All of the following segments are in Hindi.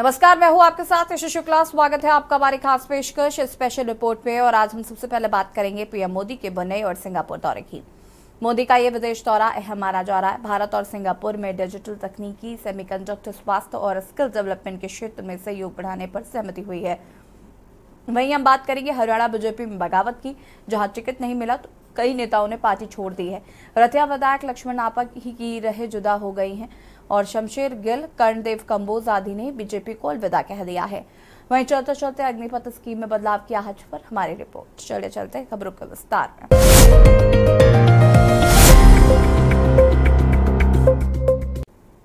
नमस्कार, मैं हूं आपके साथ यशु शुक्ला। स्वागत है आपका हमारी खास पेशकश स्पेशल रिपोर्ट पे। और आज हम सबसे पहले बात करेंगे पीएम मोदी के ब्रुनेई और सिंगापुर दौरे की। मोदी का ये विदेश दौरा अहम माना जा रहा है। भारत और सिंगापुर में डिजिटल तकनीकी, सेमीकंडक्टर, स्वास्थ्य और स्किल डेवलपमेंट के क्षेत्र में सहयोग बढ़ाने पर सहमति हुई है। वहीं हम बात करेंगे हरियाणा बीजेपी में बगावत की, जहां टिकट नहीं मिला तो कई नेताओं ने पार्टी छोड़ दी है। रतिया विधायक लक्ष्मण नापा की रहे जुदा हो गई हैं और शमशेर गिल, कर्णदेव कंबोज आदि ने बीजेपी को अलविदा कह दिया है। वहीं चलते चलते अग्निपथ स्कीम में बदलाव की आहट पर हमारी रिपोर्ट। चले चलते खबरों के विस्तार में।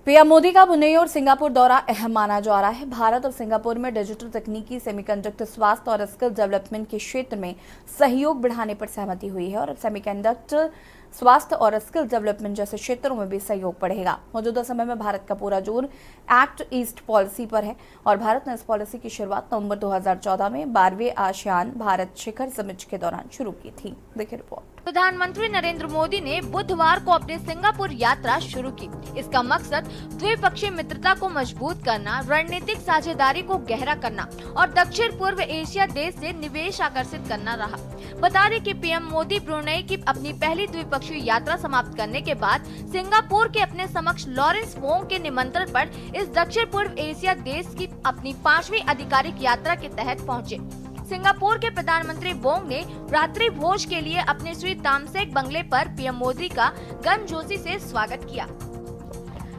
पीएम मोदी का ब्रुनेई और सिंगापुर दौरा अहम माना जा रहा है। भारत और सिंगापुर में डिजिटल तकनीकी, सेमीकंडक्टर, स्वास्थ्य और स्किल डेवलपमेंट के क्षेत्र में सहयोग बढ़ाने पर सहमति हुई है। और अब सेमीकंडक्टर, स्वास्थ्य और स्किल डेवलपमेंट जैसे क्षेत्रों में भी सहयोग बढ़ेगा। मौजूदा समय में भारत का पूरा जोर एक्ट ईस्ट पॉलिसी पर है और भारत ने इस पॉलिसी की शुरुआत नवंबर 2014 में 12वें आसियान भारत शिखर समिट के दौरान शुरू की थी। देखिए रिपोर्ट। प्रधानमंत्री नरेंद्र मोदी ने बुधवार को अपनी सिंगापुर यात्रा शुरू की। इसका मकसद द्विपक्षीय मित्रता को मजबूत करना, रणनीतिक साझेदारी को गहरा करना और दक्षिण पूर्व एशिया देश से निवेश आकर्षित करना रहा। बता दें कि पीएम मोदी ब्रुनेई की अपनी पहली द्विपक्षीय यात्रा समाप्त करने के बाद सिंगापुर के अपने समक्ष लॉरेंस वोंग के निमंत्रण पर इस दक्षिण पूर्व एशिया देश की अपनी 5वीं आधिकारिक यात्रा के तहत पहुँचे। सिंगापुर के प्रधानमंत्री वोंग ने रात्रि भोज के लिए अपने श्री तामसेक बंगले पर पीएम मोदी का गर्मजोशी से स्वागत किया।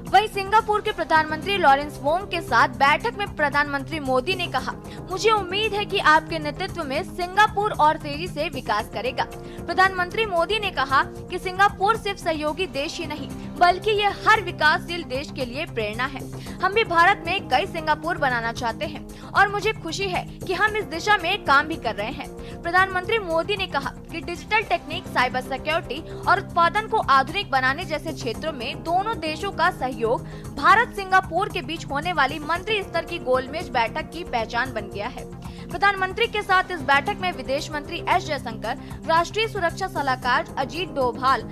वहीं सिंगापुर के प्रधानमंत्री लॉरेंस वोंग के साथ बैठक में प्रधानमंत्री मोदी ने कहा, मुझे उम्मीद है कि आपके नेतृत्व में सिंगापुर और तेजी से विकास करेगा। प्रधानमंत्री मोदी ने कहा कि सिंगापुर सिर्फ सहयोगी देश ही नहीं बल्कि ये हर विकासशील देश के लिए प्रेरणा है। हम भी भारत में कई सिंगापुर बनाना चाहते हैं और मुझे खुशी है कि हम इस दिशा में काम भी कर रहे हैं। प्रधानमंत्री मोदी ने कहा कि डिजिटल टेक्निक, साइबर सिक्योरिटी और उत्पादन को आधुनिक बनाने जैसे क्षेत्रों में दोनों देशों का सहयोग भारत सिंगापुर के बीच होने वाली मंत्री स्तर की गोलमेज बैठक की पहचान बन गया है। प्रधानमंत्री के साथ इस बैठक में विदेश मंत्री एस जयशंकर, राष्ट्रीय सुरक्षा सलाहकार अजीत डोभाल,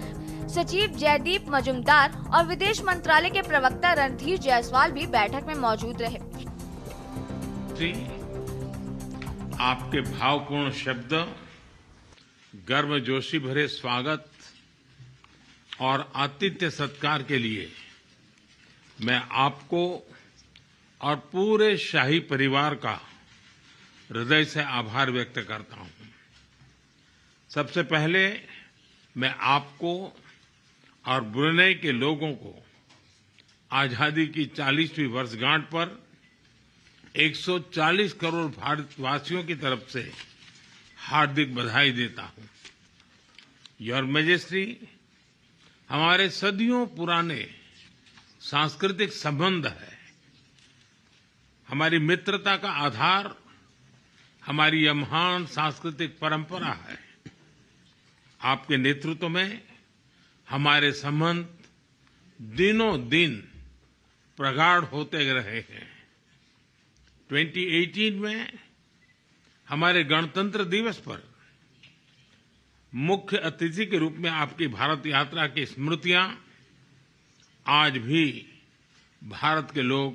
सचिव जयदीप मजूमदार और विदेश मंत्रालय के प्रवक्ता रणधीर जायसवाल भी बैठक में मौजूद रहे। आपके भावपूर्ण शब्द, गर्मजोशी भरे स्वागत और आतिथ्य सत्कार के लिए मैं आपको और पूरे शाही परिवार का हृदय से आभार व्यक्त करता हूं। सबसे पहले मैं आपको और ब्रुनेई के लोगों को आजादी की 40वीं वर्षगांठ पर 140 करोड़ भारतवासियों की तरफ से हार्दिक बधाई देता हूं। योर मैजेस्टी, हमारे सदियों पुराने सांस्कृतिक संबंध है। हमारी मित्रता का आधार हमारी यह महान सांस्कृतिक परंपरा है। आपके नेतृत्व में हमारे संबंध दिनों दिन प्रगाढ़ होते रहे हैं। 2018 में हमारे गणतंत्र दिवस पर मुख्य अतिथि के रूप में आपकी भारत यात्रा की स्मृतियां आज भी भारत के लोग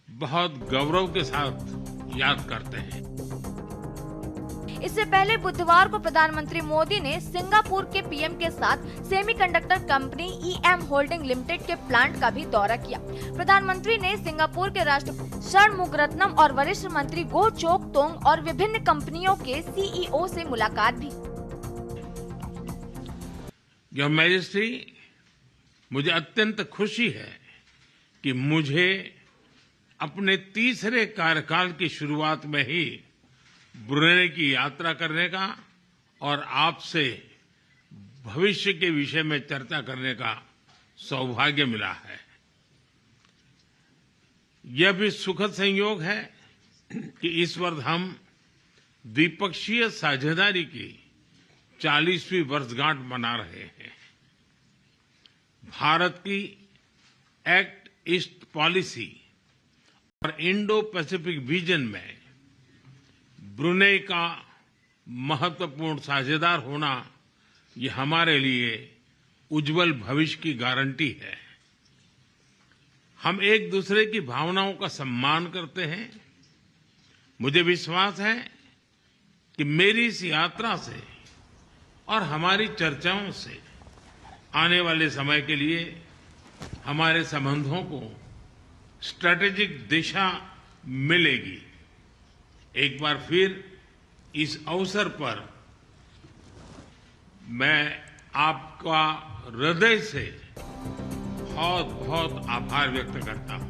बहुत गौरव के साथ याद करते हैं। इससे पहले बुधवार को प्रधानमंत्री मोदी ने सिंगापुर के पीएम के साथ semiconductor company EM holding limited के प्लांट का भी दौरा किया। प्रधानमंत्री ने सिंगापुर के राष्ट्रपति षणमुगरत्नम और वरिष्ठ मंत्री गो चोक तोंग और विभिन्न कंपनियों के सीईओ से मुलाकात भी। योर मैजेस्टी, मुझे अत्यंत खुशी है कि मुझे अपने तीसरे कार्यकाल की शुरुआत में ही ब्रुनेई की यात्रा करने का और आपसे भविष्य के विषय में चर्चा करने का सौभाग्य मिला है। यह भी सुखद संयोग है कि इस वर्ष हम द्विपक्षीय साझेदारी की 40वीं वर्षगांठ मना रहे हैं। भारत की एक्ट ईस्ट पॉलिसी और इंडो पैसिफिक विजन में ब्रुनेई का महत्वपूर्ण साझेदार होना ये हमारे लिए उज्जवल भविष्य की गारंटी है। हम एक दूसरे की भावनाओं का सम्मान करते हैं। मुझे विश्वास है कि मेरी इस यात्रा से और हमारी चर्चाओं से आने वाले समय के लिए हमारे संबंधों को स्ट्रैटेजिक दिशा मिलेगी। एक बार फिर इस अवसर पर मैं आपका हृदय से बहुत बहुत आभार व्यक्त करता हूं।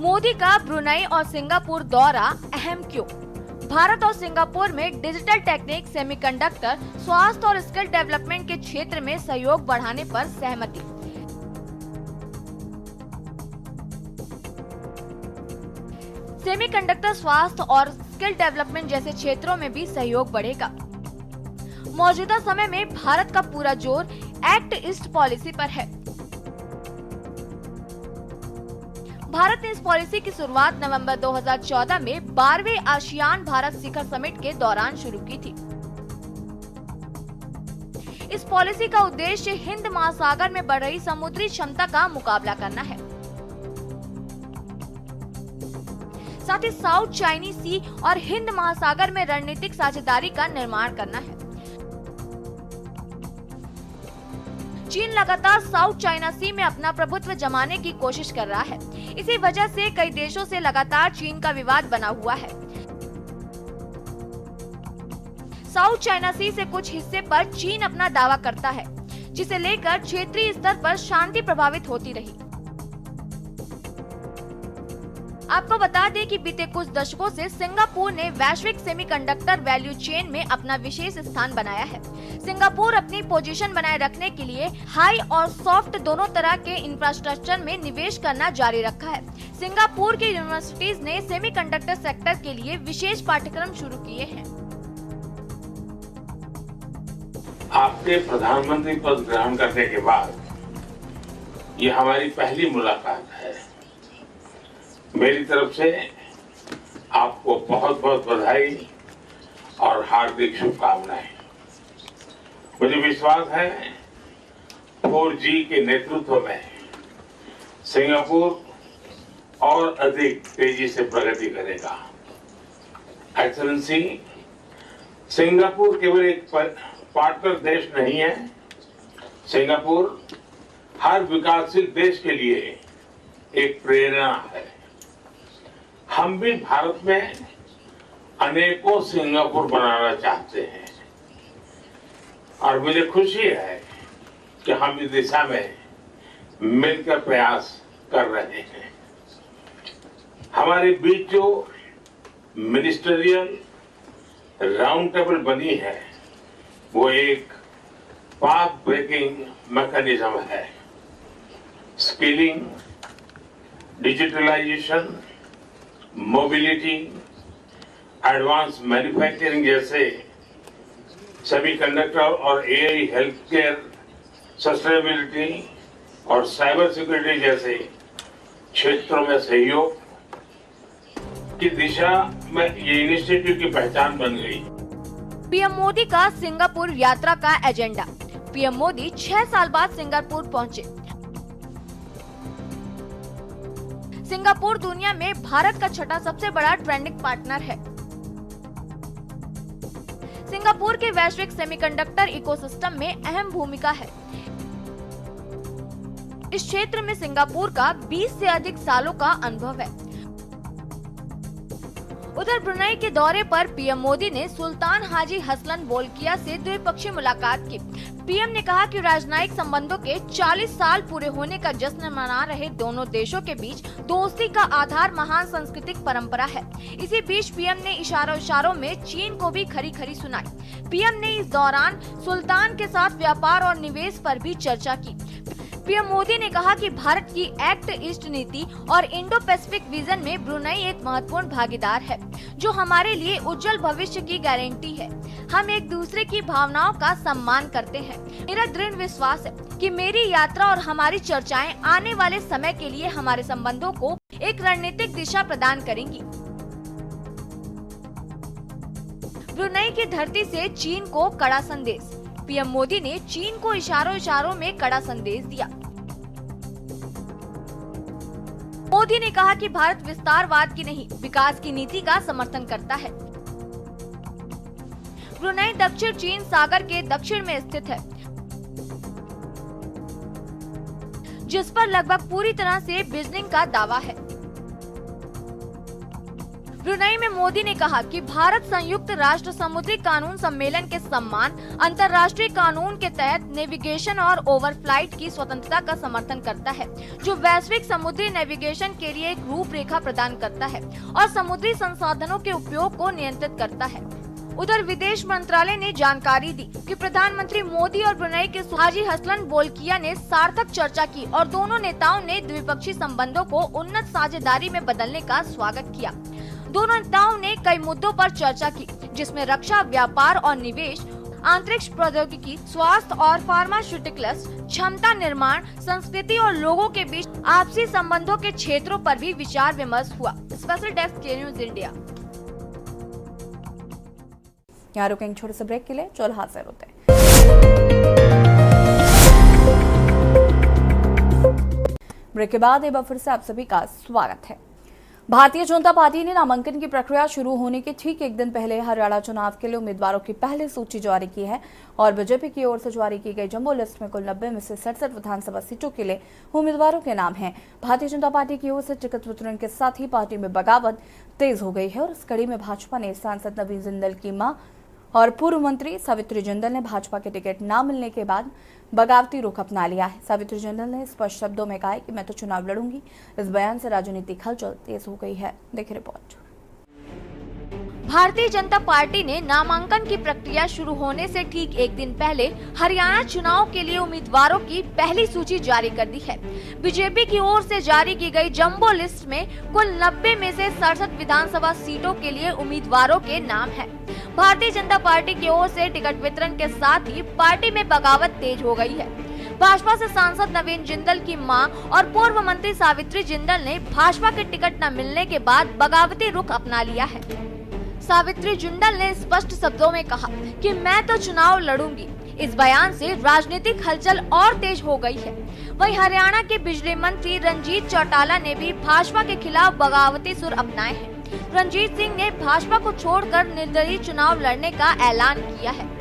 मोदी का ब्रुनेई और सिंगापुर दौरा अहम क्यों? भारत और सिंगापुर में डिजिटल टेक्निक, सेमीकंडक्टर, स्वास्थ्य और स्किल डेवलपमेंट के क्षेत्र में सहयोग बढ़ाने पर सहमति। सेमीकंडक्टर, स्वास्थ्य और स्किल डेवलपमेंट जैसे क्षेत्रों में भी सहयोग बढ़ेगा। मौजूदा समय में भारत का पूरा जोर एक्ट ईस्ट पॉलिसी पर है। भारत ने इस पॉलिसी की शुरुआत नवंबर 2014 में 12वें आसियान भारत शिखर समिट के दौरान शुरू की थी। इस पॉलिसी का उद्देश्य हिंद महासागर में बढ़ रही समुद्री क्षमता का मुकाबला करना है। साथ ही साउथ चाइनीज सी और हिंद महासागर में रणनीतिक साझेदारी का निर्माण करना है। चीन लगातार साउथ चाइना सी में अपना प्रभुत्व जमाने की कोशिश कर रहा है। इसी वजह से कई देशों से लगातार चीन का विवाद बना हुआ है। साउथ चाइना सी से कुछ हिस्से पर चीन अपना दावा करता है, जिसे लेकर क्षेत्रीय स्तर पर शांति प्रभावित होती रही। आपको बता दें कि बीते कुछ दशकों से सिंगापुर ने वैश्विक सेमीकंडक्टर वैल्यू चेन में अपना विशेष स्थान बनाया है। सिंगापुर अपनी पोजीशन बनाए रखने के लिए हाई और सॉफ्ट दोनों तरह के इंफ्रास्ट्रक्चर में निवेश करना जारी रखा है। सिंगापुर की यूनिवर्सिटीज ने सेमीकंडक्टर सेक्टर के लिए विशेष पाठ्यक्रम शुरू किए हैं। आपके प्रधानमंत्री पद ग्रहण करने के बाद ये हमारी पहली मुलाकात है। मेरी तरफ से आपको बहुत बहुत बधाई और हार्दिक शुभकामनाएं। मुझे विश्वास है 4G के नेतृत्व में सिंगापुर और अधिक तेजी से प्रगति करेगा। एक्सेलेंसी, सिंगापुर केवल एक पार्टनर देश नहीं है। सिंगापुर हर विकासशील देश के लिए एक प्रेरणा है। हम भी भारत में अनेकों सिंगापुर बनाना चाहते हैं और मुझे खुशी है कि हम इस दिशा में मिलकर प्रयास कर रहे हैं। हमारे बीच जो मिनिस्टरियल राउंड टेबल बनी है वो एक पाथ ब्रेकिंग मैकेनिज्म है। Skilling, digitalization, mobility, advance manufacturing जैसे सेमीकंडक्टर और एआई, हेल्थ केयर, सस्टेनेबिलिटी और साइबर सिक्योरिटी जैसे क्षेत्रों में सहयोग की दिशा में ये इनिशिएटिव की पहचान बन गई। पीएम मोदी का सिंगापुर यात्रा का एजेंडा। पीएम मोदी 6 साल बाद सिंगापुर पहुंचे। सिंगापुर दुनिया में भारत का छठा सबसे बड़ा ट्रेडिंग पार्टनर है। सिंगापुर के वैश्विक सेमीकंडक्टर इकोसिस्टम में अहम भूमिका है। इस क्षेत्र में सिंगापुर का 20 से अधिक सालों का अनुभव है। उधर ब्रुनेई के दौरे पर पीएम मोदी ने सुल्तान हाजी हसलन बोल्किया से द्विपक्षीय मुलाकात की। पीएम ने कहा कि राजनयिक संबंधों के 40 साल पूरे होने का जश्न मना रहे दोनों देशों के बीच दोस्ती का आधार महान सांस्कृतिक परंपरा है। इसी बीच पीएम ने इशारों में चीन को भी खरी खरी सुनाई। पीएम ने इस दौरान सुल्तान के साथ व्यापार और निवेश पर भी चर्चा की। पीएम मोदी ने कहा कि भारत की एक्ट ईस्ट नीति और इंडो पैसिफिक विजन में ब्रुनेई एक महत्वपूर्ण भागीदार है, जो हमारे लिए उज्जवल भविष्य की गारंटी है। हम एक दूसरे की भावनाओं का सम्मान करते हैं। मेरा दृढ़ विश्वास है कि मेरी यात्रा और हमारी चर्चाएं आने वाले समय के लिए हमारे संबंधों को एक रणनीतिक दिशा प्रदान करेंगी। ब्रुनेई की धरती से चीन को कड़ा संदेश। पीएम मोदी ने चीन को इशारों में कड़ा संदेश दिया। मोदी ने कहा कि भारत विस्तारवाद की नहीं, विकास की नीति का समर्थन करता है। ब्रुनेई दक्षिण चीन सागर के दक्षिण में स्थित है, जिस पर लगभग पूरी तरह से बिजलिंग का दावा है। ब्रुनेई में मोदी ने कहा कि भारत संयुक्त राष्ट्र समुद्री कानून सम्मेलन के सम्मान, अंतर्राष्ट्रीय कानून के तहत नेविगेशन और ओवरफ्लाइट की स्वतंत्रता का समर्थन करता है, जो वैश्विक समुद्री नेविगेशन के लिए एक रूपरेखा प्रदान करता है और समुद्री संसाधनों के उपयोग को नियंत्रित करता है। उधर विदेश मंत्रालय ने जानकारी दी कि प्रधानमंत्री मोदी और ब्रुनेई के हाजी हसलन बोल्किया ने सार्थक चर्चा की और दोनों नेताओं ने द्विपक्षीय संबंधों को उन्नत साझेदारी में बदलने का स्वागत किया। दोनों नेताओं ने कई मुद्दों पर चर्चा की, जिसमें रक्षा, व्यापार और निवेश, अंतरिक्ष प्रौद्योगिकी, स्वास्थ्य और फार्मास्यूटिकल्स, क्षमता निर्माण, संस्कृति और लोगों के बीच आपसी संबंधों के क्षेत्रों पर भी विचार विमर्श हुआ। स्पेशल डेस्क के न्यूज इंडिया। यहाँ रुकेंगे छोटे से ब्रेक के लिए, चलो हाजिर होते हैं। ब्रेक के बाद एक बार फिर से आप सभी का स्वागत है। भारतीय जनता पार्टी ने नामांकन की प्रक्रिया शुरू होने के ठीक एक दिन पहले हरियाणा चुनाव के लिए उम्मीदवारों की पहली सूची जारी की है और बीजेपी की ओर से जारी की गई जंबो लिस्ट में कुल 90 में से 67 विधानसभा सीटों के लिए उम्मीदवारों के नाम हैं। भारतीय जनता पार्टी की ओर से टिकट वितरण के साथ ही पार्टी में बगावत तेज हो गई है और इस कड़ी में भाजपा ने सांसद नवीन जिंदल की मां और पूर्व मंत्री सावित्री जिंदल ने भाजपा के टिकट न मिलने के बाद बगावती रुख अपना लिया है। सावित्री जिंदल ने स्पष्ट शब्दों में कहा है कि मैं तो चुनाव लड़ूंगी। इस बयान से राजनीतिक हलचल तेज हो गई है। देखिए रिपोर्ट। भारतीय जनता पार्टी ने नामांकन की प्रक्रिया शुरू होने से ठीक एक दिन पहले हरियाणा चुनाव के लिए उम्मीदवारों की पहली सूची जारी कर दी है। बीजेपी की ओर से जारी की गई जंबो लिस्ट में कुल 90 में से 67 विधानसभा सीटों के लिए उम्मीदवारों के नाम हैं। भारतीय जनता पार्टी की ओर से टिकट वितरण के साथ ही पार्टी में बगावत तेज हो गई है। भाजपा से सांसद नवीन जिंदल की मां और पूर्व मंत्री सावित्री जिंदल ने भाजपा के टिकट न मिलने के बाद बगावती रुख अपना लिया है। सावित्री जिंदल ने स्पष्ट शब्दों में कहा कि मैं तो चुनाव लड़ूंगी। इस बयान से राजनीतिक हलचल और तेज हो गई है। वहीं हरियाणा के बिजली मंत्री रंजीत चौटाला ने भी भाजपा के खिलाफ बगावती सुर अपनाए हैं। रणजीत सिंह ने भाजपा को छोड़कर निर्दलीय चुनाव लड़ने का ऐलान किया है।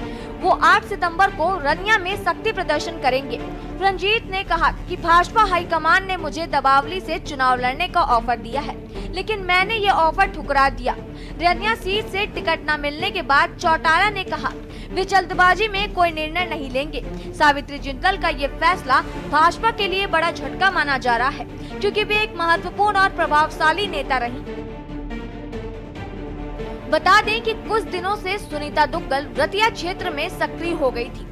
वो 8 सितंबर को रनिया में शक्ति प्रदर्शन करेंगे। रंजीत ने कहा कि भाजपा हाईकमान ने मुझे दबावली से चुनाव लड़ने का ऑफर दिया है, लेकिन मैंने ये ऑफर ठुकरा दिया। रनिया सीट से टिकट न मिलने के बाद चौटाला ने कहा वे जल्दबाजी में कोई निर्णय नहीं लेंगे। सावित्री जिंदल का ये फैसला भाजपा के लिए बड़ा झटका माना जा रहा है, क्योंकि वे एक महत्वपूर्ण और प्रभावशाली नेता रही। बता दें कि कुछ दिनों से सुनीता दुग्गल रतिया क्षेत्र में सक्रिय हो गई थी।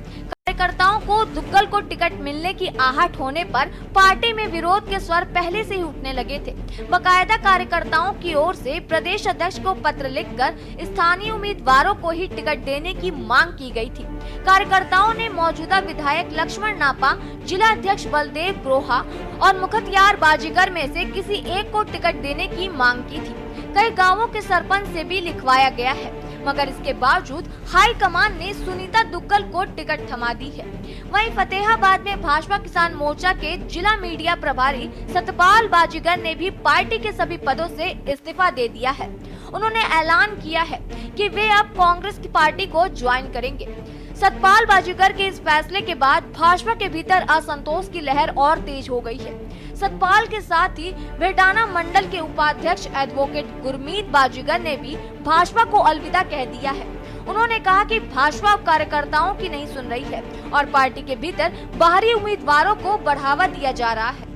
कार्यकर्ताओं को दुग्गल को टिकट मिलने की आहट होने पर पार्टी में विरोध के स्वर पहले से ही उठने लगे थे। बकायदा कार्यकर्ताओं की ओर से प्रदेश अध्यक्ष को पत्र लिखकर स्थानीय उम्मीदवारों को ही टिकट देने की मांग की गई थी। कार्यकर्ताओं ने मौजूदा विधायक लक्ष्मण नापा, जिला अध्यक्ष बलदेव ग्रोहा और मुखत्यार बाजीगर में से किसी एक को टिकट देने की मांग की थी। कई गांवों के सरपंच से भी लिखवाया गया है, मगर इसके बावजूद हाईकमान ने सुनीता दुग्गल को टिकट थमा दी है। वहीं फतेहाबाद में भाजपा किसान मोर्चा के जिला मीडिया प्रभारी सतपाल बाजीगर ने भी पार्टी के सभी पदों से इस्तीफा दे दिया है। उन्होंने ऐलान किया है कि वे अब कांग्रेस की पार्टी को ज्वाइन करेंगे। सतपाल बाजीगर के इस फैसले के बाद भाजपा के भीतर असंतोष की लहर और तेज हो गई है। सतपाल के साथ ही वेटाना मंडल के उपाध्यक्ष एडवोकेट गुरमीत बाजीगर ने भी भाजपा को अलविदा कह दिया है। उन्होंने कहा कि भाजपा अब कार्यकर्ताओं की नहीं सुन रही है और पार्टी के भीतर बाहरी उम्मीदवारों को बढ़ावा दिया जा रहा है।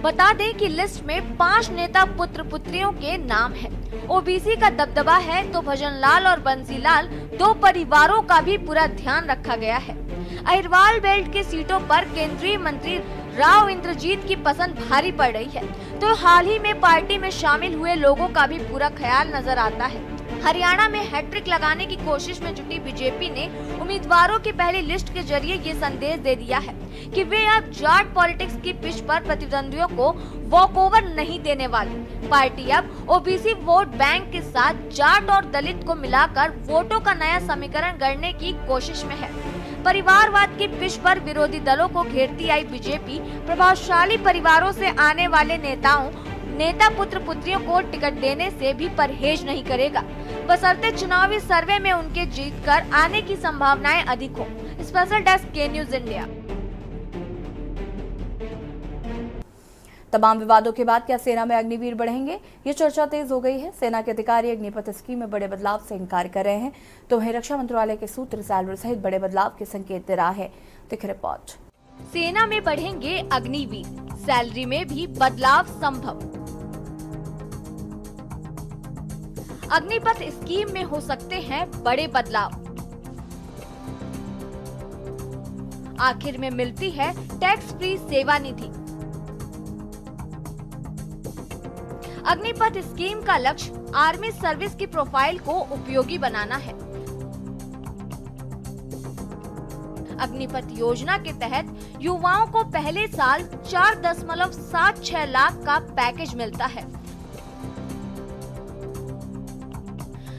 बता दें कि लिस्ट में 5 नेता पुत्र पुत्रियों के नाम हैं। ओबीसी का दबदबा है तो भजनलाल और बंसीलाल 2 परिवारों का भी पूरा ध्यान रखा गया है। अहिरवाल बेल्ट के सीटों पर केंद्रीय मंत्री राव इंद्रजीत की पसंद भारी पड़ रही है, तो हाल ही में पार्टी में शामिल हुए लोगों का भी पूरा ख्याल नजर आता है। हरियाणा में हैट्रिक लगाने की कोशिश में जुटी बीजेपी ने उम्मीदवारों की पहली लिस्ट के जरिए ये संदेश दे दिया है कि वे अब जाट पॉलिटिक्स की पिच पर प्रतिद्वंदियों को वॉकओवर नहीं देने वाली। पार्टी अब ओबीसी वोट बैंक के साथ जाट और दलित को मिलाकर वोटों का नया समीकरण गढ़ने की कोशिश में है। परिवारवाद की पिच पर विरोधी दलों को घेरती आई बीजेपी प्रभावशाली परिवारों से आने वाले नेता पुत्र पुत्रियों को टिकट देने से भी परहेज नहीं करेगा, बशर्ते चुनावी सर्वे में उनके जीतकर आने की संभावनाएं अधिक हो। स्पेशल डेस्क के न्यूज इंडिया। तमाम विवादों के बाद क्या सेना में अग्निवीर बढ़ेंगे, ये चर्चा तेज हो गई है। सेना के अधिकारी अग्निपथ स्कीम में बड़े बदलाव से इनकार कर रहे हैं, तो वहीं रक्षा मंत्रालय के सूत्र सैलरी सहित बड़े बदलाव के संकेत दे रहा है। देखिए रिपोर्ट। सेना में बढ़ेंगे अग्निवीर, सैलरी में भी बदलाव संभव। अग्निपथ स्कीम में हो सकते हैं बड़े बदलाव। आखिर में मिलती है टैक्स फ्री सेवा निधि। अग्निपथ स्कीम का लक्ष्य आर्मी सर्विस की प्रोफाइल को उपयोगी बनाना है। अग्निपथ योजना के तहत युवाओं को पहले साल 4.76 लाख का पैकेज मिलता है,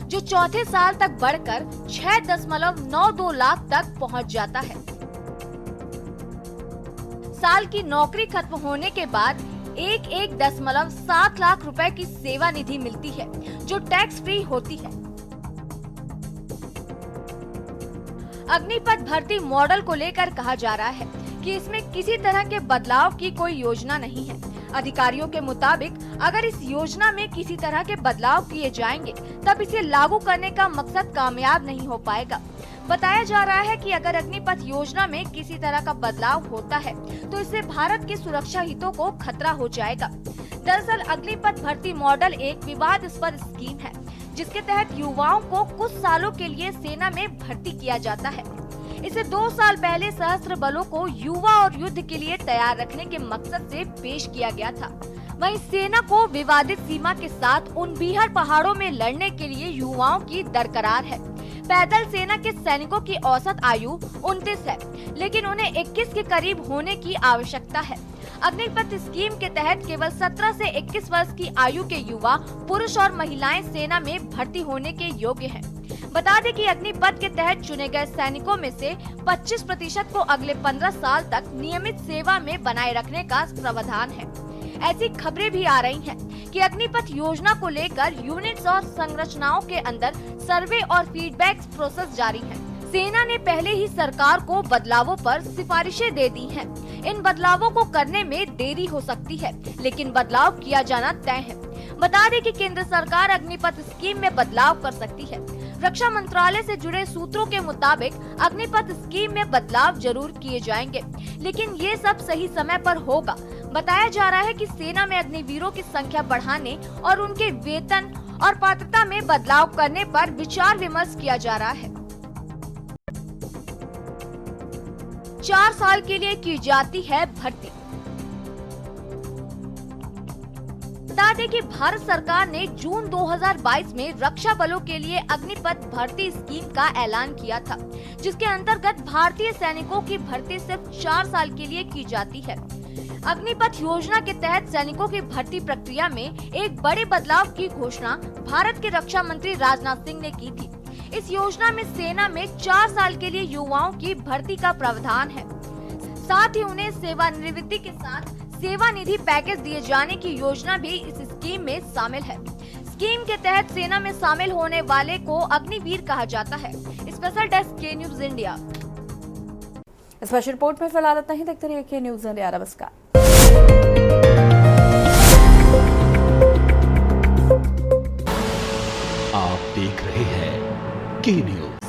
जो चौथे साल तक बढ़कर 6.92 लाख तक पहुंच जाता है। साल की नौकरी खत्म होने के बाद 1.7 लाख रुपए की सेवा निधि मिलती है, जो टैक्स फ्री होती है। अग्निपथ भर्ती मॉडल को लेकर कहा जा रहा है कि इसमें किसी तरह के बदलाव की कोई योजना नहीं है। अधिकारियों के मुताबिक अगर इस योजना में किसी तरह के बदलाव किए जाएंगे, तब इसे लागू करने का मकसद कामयाब नहीं हो पाएगा। बताया जा रहा है कि अगर अग्निपथ योजना में किसी तरह का बदलाव होता है, तो इससे भारत के सुरक्षा हितों को खतरा हो जाएगा। दरअसल अग्निपथ भर्ती मॉडल एक विवादास्पद स्कीम है, जिसके तहत युवाओं को कुछ सालों के लिए सेना में भर्ती किया जाता है। इसे 2 साल पहले सशस्त्र बलों को युवा और युद्ध के लिए तैयार रखने के मकसद से पेश किया गया था। वहीं सेना को विवादित सीमा के साथ उन बीहर पहाड़ों में लड़ने के लिए युवाओं की दरकरार है। पैदल सेना के सैनिकों की औसत आयु 29 है, लेकिन उन्हें 21 के करीब होने की आवश्यकता है। अग्निपथ स्कीम के तहत केवल 17 से 21 वर्ष की आयु के युवा, पुरुष और महिलाएं सेना में भर्ती होने के योग्य हैं। बता दें कि अग्निपथ के तहत चुने गए सैनिकों में से 25% को अगले 15 साल तक नियमित सेवा में बनाए रखने का प्रावधान है। ऐसी खबरें भी आ रही हैं कि अग्निपथ योजना को लेकर यूनिट्स और संरचनाओं के अंदर सर्वे और फीडबैक प्रोसेस जारी है। सेना ने पहले ही सरकार को बदलावों पर सिफारिशें दे दी हैं। इन बदलावों को करने में देरी हो सकती है, लेकिन बदलाव किया जाना तय है। बता दें कि केंद्र सरकार अग्निपथ स्कीम में बदलाव कर सकती है। रक्षा मंत्रालय से जुड़े सूत्रों के मुताबिक अग्निपथ स्कीम में बदलाव जरूर किए जाएंगे, लेकिन ये सब सही समय पर होगा। बताया जा रहा है कि सेना में अग्निवीरों की संख्या बढ़ाने और उनके वेतन और पात्रता में बदलाव करने पर विचार विमर्श किया जा रहा है। 4 साल के लिए की जाती है भर्ती। बता दें कि भारत सरकार ने जून 2022 में रक्षा बलों के लिए अग्निपथ भर्ती स्कीम का ऐलान किया था, जिसके अंतर्गत भारतीय सैनिकों की भर्ती सिर्फ 4 साल के लिए की जाती है। अग्निपथ योजना के तहत सैनिकों की भर्ती प्रक्रिया में एक बड़े बदलाव की घोषणा भारत के रक्षा मंत्री राजनाथ सिंह ने की थी। इस योजना में सेना में 4 साल के लिए युवाओं की भर्ती का प्रावधान है। साथ ही उन्हें सेवानिवृत्ति के साथ सेवा निधि पैकेज दिए जाने की योजना भी इस स्कीम में शामिल है। स्कीम के तहत सेना में शामिल होने वाले को अग्निवीर कहा जाता है। स्पेशल डेस्क के न्यूज इंडिया। स्पेशल रिपोर्ट में फिलहाल इतना ही। देखते रहिए के न्यूज इंडिया। नमस्कार। आप देख रहे हैं के न्यूज,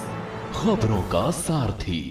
खबरों का सारथी।